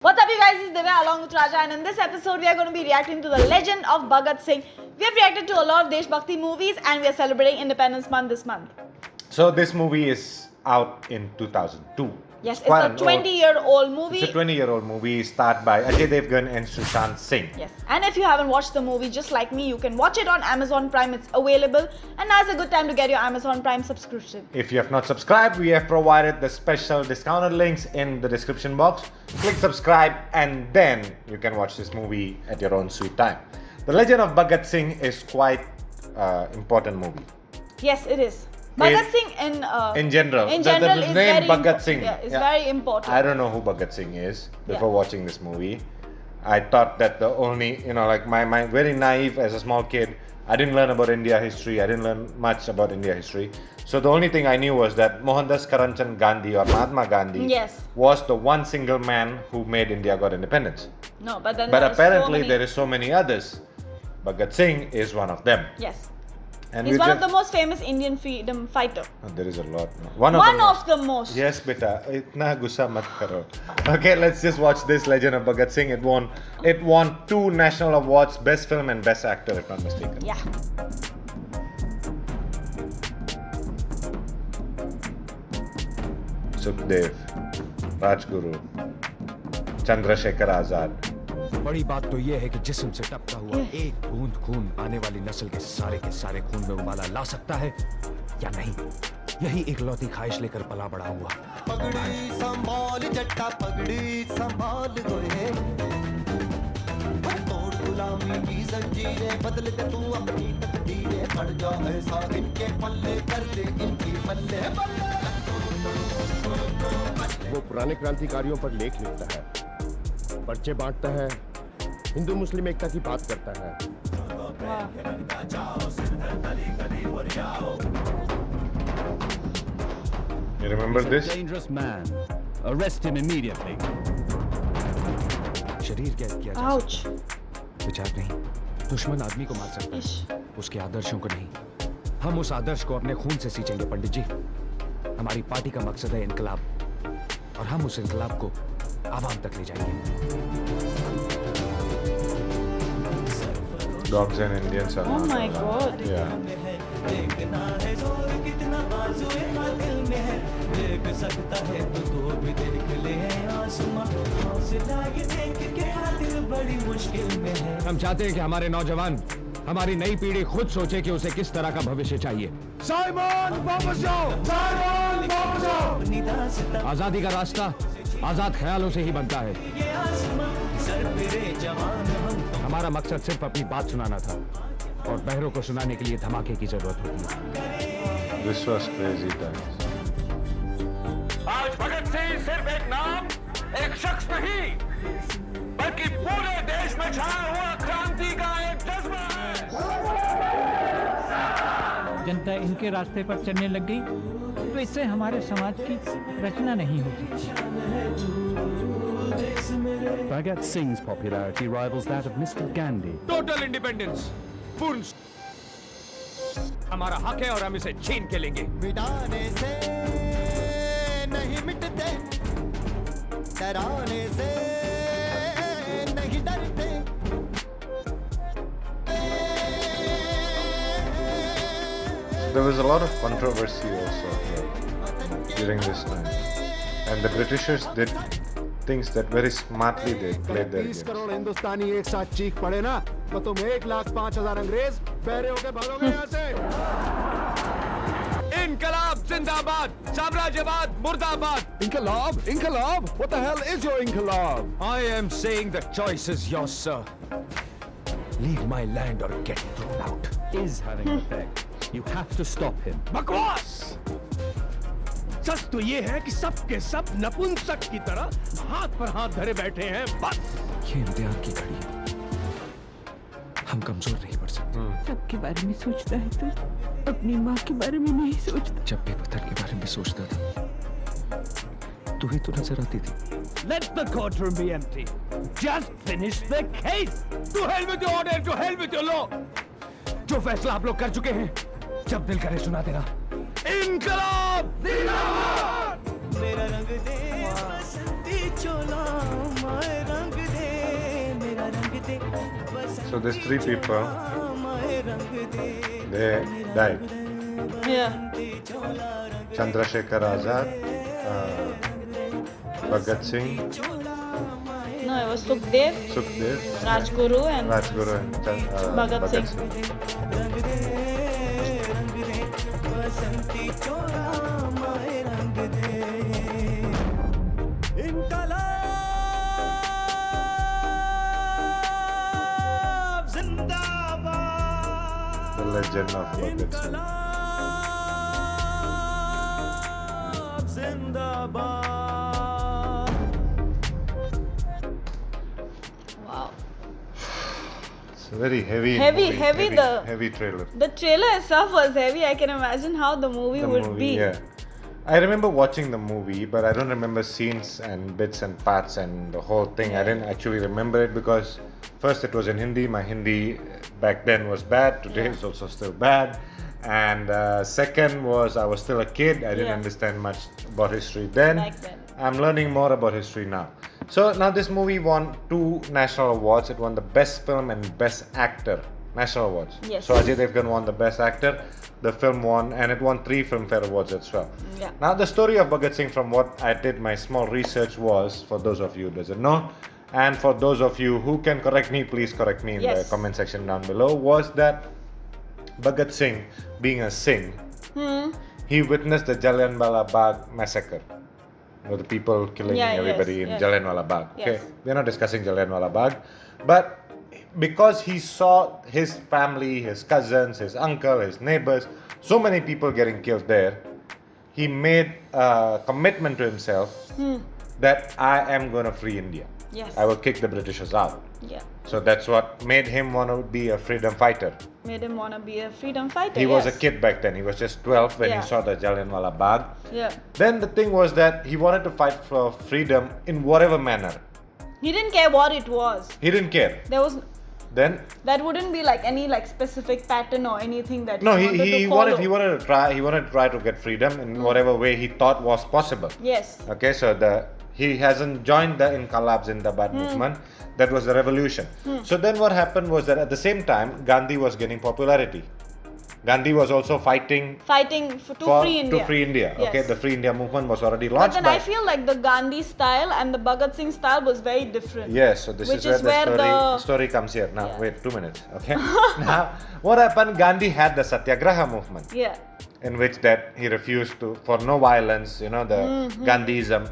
What's up, you guys? It's Divya along with Raja, and in this episode, we are going to be reacting to the Legend of Bhagat Singh. We have reacted to a lot of Desh Bhakti movies, and we are celebrating Independence Month this month. So this movie is out in 2002. Yes, it's a 20-year-old movie. It's a 20-year-old movie starred by Ajay Devgan and Sushant Singh. Yes, and if you haven't watched the movie, just like me, you can watch it on Amazon Prime. It's available, and now's a good time to get your Amazon Prime subscription. If you have not subscribed, we have provided the special discounted links in the description box. Click subscribe, and then you can watch this movie at your own sweet time. The Legend of Bhagat Singh is quite important movie. Yes, it is. Bhagat Singh in general the is name very Bhagat Singh. Yeah, it's very important. I don't know who Bhagat Singh is before watching this movie. I thought that the only, like my very naive as a small kid, I didn't learn about India history. I didn't learn much about India history. So the only thing I knew was that Mohandas Karamchand Gandhi or Mahatma Gandhi was the one single man who made India got independence. No, but then apparently there is so many others. Bhagat Singh is one of them. Yes. And he's one of the most famous Indian freedom fighter. Oh, there is a lot. One of the most. Yes, beta. Itna gussa mat karo. Okay, let's just watch this Legend of Bhagat Singh. It won 2 national awards, Best Film and Best Actor, if not mistaken. Yeah. Sukhdev, Rajguru, Chandrasekhar Azad. बड़ी बात तो ये है कि जिस्म से टपका हुआ एक बूंद खून आने वाली नस्ल के सारे खून में उबाला ला सकता है या नहीं, यही एक लौती ख्वाहिश लेकर पला बड़ा हुआ। पगड़ी संभाल जट्टा पगड़ी संभाल गोरे, तोड़ गुलामी की जंजीरें बदल के तू अपनी तकदीरें, पड़ जा ऐसा इनके पल्ले कर दे इनकी पल्ले पल्ले। वो पुराने क्रांतिकारियों पर लेख लिखता है, पर्चे बांटता है, हिंदू मुस्लिम एकता की बात करता है। You remember this? Dangerous man. Arrest him immediately. शरीर कैद किया जा सकता है, विचार नहीं। दुश्मन आदमी को मार सकता है, उसके आदर्शों को नहीं। हम उस आदर्श को अपने खून से सींचेंगे पंडित जी। हमारी पार्टी का मकसद है इनकलाब, और हम उस इनकलाब को आवाम तक ले जाएंगे। Dogs and Indians are Oh my God. Yeah. देखना है जोर कितना बाजुए का दिल में है, देख सकता है तो भी देख ले आसमां, हौसला ये देख के दिल बड़ी मुश्किल में है। हम चाहते हैं कि हमारे नौजवान, हमारी नई पीढ़ी खुद सोचे कि उसे किस तरह का भविष्य चाहिए। साइमन वापस जाओ, साइमन वापस जाओ। आजादी का रास्ता आजाद ख्यालों से ही बनता है। हमारा मकसद सिर्फ अपनी बात सुनाना था, और बहरों को सुनाने के लिए धमाके की जरूरत होती है। This was crazy times. आज भगत सिंह सिर्फ एक नाम, एक शख्स नहीं, बल्कि पूरे देश में छाया हुआ क्रांति का एक जज्बा है। जनता इनके रास्ते पर चलने लग गई तो इससे हमारे समाज की रचना नहीं होगी। Bhagat Singh's popularity rivals that of Mr. Gandhi. Total independence, पूर्ण हमारा हक है और हम इसे छीन के लेंगे। मिटाने से नहीं मिटते, डराने से नहीं डरते। There was a lot of controversy also during this time, and the Britishers did things that very smartly they played their 30 games. Crore हिंदुस्तानी एक साथ चीख पड़े ना, तो तुम 1,05,000 अंग्रेज बहरे होके भागोगे यहाँ से। इनकलाब जिंदाबाद, साम्राज्यवाद मुर्दाबाद। Inqilab, Inqilab, what the hell is your Inqilab? I am saying the choice is yours, sir. Leave my land or get thrown out. Is having effect. You have to stop him. बकवास। सच तो ये है कि सब के सब नपुंसक की तरह हाथ पर हाथ धरे बैठे हैं, बस। ये इम्तिहान की घड़ी है, हम कमजोर नहीं पड़ सकते। सबके बारे में सोचता है तू, अपनी माँ के बारे में नहीं सोचता। जब भी पत्थर के बारे में सोचता था, तू ही तो नजर आती थी। Let the courtroom be empty. Just finish the case. To hell with your order, to hell with your law. जो फैसला आप लोग कर चुके हैं, जब दिल करे सुना देना। इनकलाब जिंदाबाद। मेरा रंग दे बसंती चोला माए So there's three people. They died. Yeah. Chandrasekhar Azad, Bhagat Singh, No, it was Sukhdev, Sukhdev, Rajguru, and Rajguru, and Bhagat Bhagat Singh. Singh. The Legend of Bhagat Singh. Wow. It's a very heavy, Heavy, movie, heavy, heavy trailer. The trailer itself was heavy. I can imagine how the movie would be. Yeah. I remember watching the movie, but I don't remember scenes and bits and parts and the whole thing. I didn't actually remember it because first it was in Hindi. My Hindi back then was bad. Today it's also still bad. And second was I was still a kid. I didn't understand much about history then. Back then. I'm learning more about history now. So now this movie won 2 national awards. It won the Best Film and Best Actor national awards. Yes. So Ajay Devgan won the Best Actor. The film won, and it won 3 Filmfare Awards as well. Yeah. Now the story of Bhagat Singh, from what I did my small research, was, for those of you who doesn't know, and for those of you who can correct me, please correct me in the comment section down below, was that Bhagat Singh, being a Singh, he witnessed the Jallianwala Bagh massacre. You know, the people killing everybody in Jallianwala Bagh. Okay, we're not discussing Jallianwala Bagh, but because he saw his family, his cousins, his uncle, his neighbors, so many people getting killed there, he made a commitment to himself that I am going to free India. Yes. I will kick the Britishers out. Yeah. So that's what made him want to be a freedom fighter. Made him want to be a freedom fighter. He was a kid back then. He was just 12 when he saw the Jallianwala Bagh. Yeah. Then the thing was that he wanted to fight for freedom in whatever manner. He didn't care what it was. He didn't care. There was Then that wouldn't be like any like specific pattern or anything that no, he wanted to he wanted to try to get freedom in whatever way he thought was possible. Yes. Okay, so he hasn't joined the Inqilab Zindabad movement. That was the revolution. So then what happened was that at the same time Gandhi was gaining popularity. Gandhi was also fighting to free India. To free India. Yes. Okay, the Free India movement was already But launched. then I feel like the Gandhi style and the Bhagat Singh style was very different. Yes, so this Which is where is the story comes here. Now, wait 2 minutes. Okay. Now, what happened? Gandhi had the Satyagraha movement. Yeah. In which that he refused for no violence, you know, the Gandhism,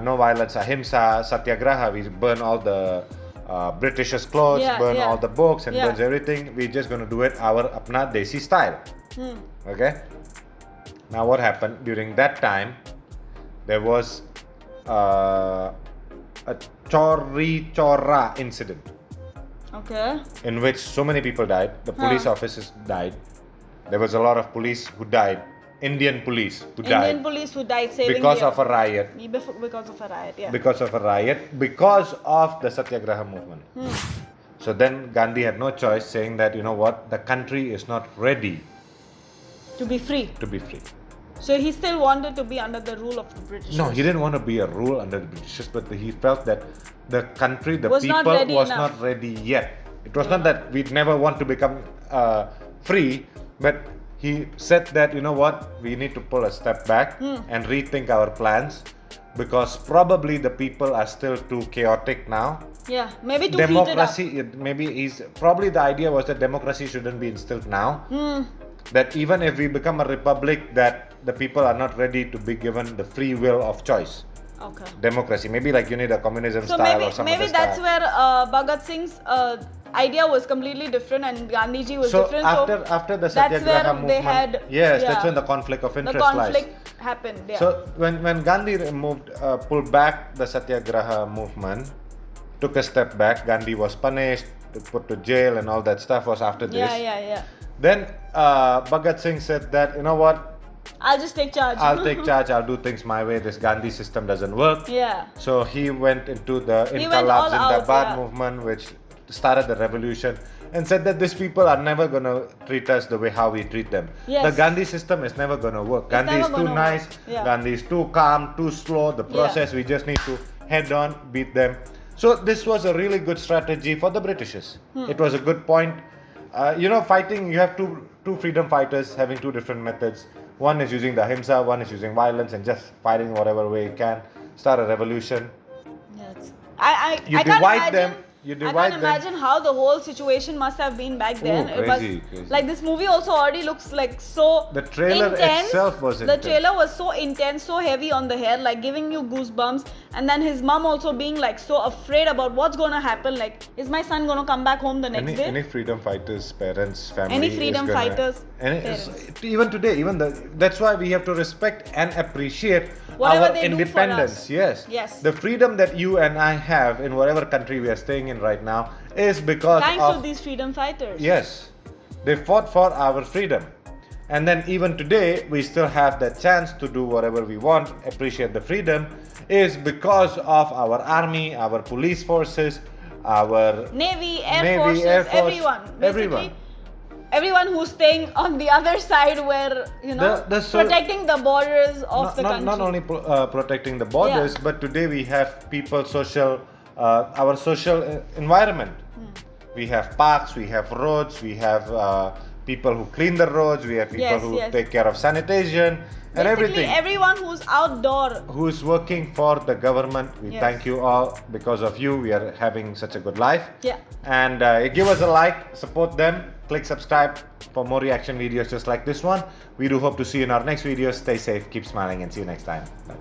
no violence, ahimsa, Satyagraha. We burn all the Britishers' clothes, burn all the books, and burns everything. We're just going to do it our apna desi style. Okay. Now, what happened during that time? There was a Chori Chora incident. Okay. In which so many people died. The police officers died. There was a lot of police who died. Indian police who died. Indian police who died saving because of a riot. Because of a riot, yeah. Because of a riot. Because of the Satyagraha movement. So then Gandhi had no choice, saying that, you know what, the country is not ready to be free. to be free. So he still wanted to be under the rule of the British. No, he didn't want to be a rule under the Britishers, but he felt that the country, the Was people not ready was enough. not ready yet. It was not that we'd never want to become free, but he said that, you know what, we need to pull a step back and rethink our plans, because probably the people are still too chaotic now. Yeah, maybe too Democracy, probably the idea was that democracy shouldn't be instilled now. That even if we become a republic, that the people are not ready to be given the free will of choice. Okay. Democracy, maybe like you need a communism So style or some maybe other that's style. where Bhagat Singh's idea was completely different and Gandhiji was So different. after the that's Satyagraha where movement, they had that's when the conflict of interest the conflict lies. happened. Yeah. So when Gandhi pulled back the Satyagraha movement, took a step back, Gandhi was punished, put to jail, and all that stuff was after this. Yeah. Then Bhagat Singh said that, you know what, I'll just take charge. I'll take charge, I'll do things my way, this Gandhi system doesn't work. Yeah. So he went into the He went all Inqilab out, Zindabad movement, which started the revolution, and said that these people are never going to treat us the way how we treat them. Yes. The Gandhi system is never going to work. Gandhi is never too gonna nice, work. Yeah. Gandhi is too calm, too slow. The process, we just need to head on, beat them. So this was a really good strategy for the Britishers. It was a good point. Fighting, you have two freedom fighters having two different methods. One is using the ahimsa, one is using violence and just fighting whatever way you can. Start a revolution. Yes. You I can't divide imagine, them. You I divide can't them. imagine how the whole situation must have been back then. It was crazy. like this movie also already looks like so The trailer intense. itself was The intense. trailer was so intense, so heavy on the hair, like giving you goosebumps. And then his mom also being like so afraid about what's gonna happen. Like, is my son gonna come back home the next day? Any freedom fighters, parents, family. Any freedom fighters, parents. Even today, that's why we have to respect and appreciate Whatever our they do for independence. us. Yes. Yes. The freedom that you and I have in whatever country we are staying in right now is because Thanks of to these freedom fighters. Yes, they fought for our freedom. And then even today, we still have the chance to do whatever we want, appreciate the freedom, is because of our army, our police forces, our Navy, Air Navy, Forces, Air Force, everyone. Basically, everyone. everyone who's staying on the other side where, protecting the borders of the country. Not only protecting the borders, Yeah. but today we have people our social environment. We have parks, we have roads, we have people who clean the roads, we have people who take care of sanitation and Basically, everything. everyone who's outdoor. Who's working for the government. We Yes. thank you all. Because of you, we are having such a good life. Yeah. And give us a like, support them, click subscribe for more reaction videos just like this one. We do hope to see you in our next videos. Stay safe, keep smiling, and see you next time. Bye.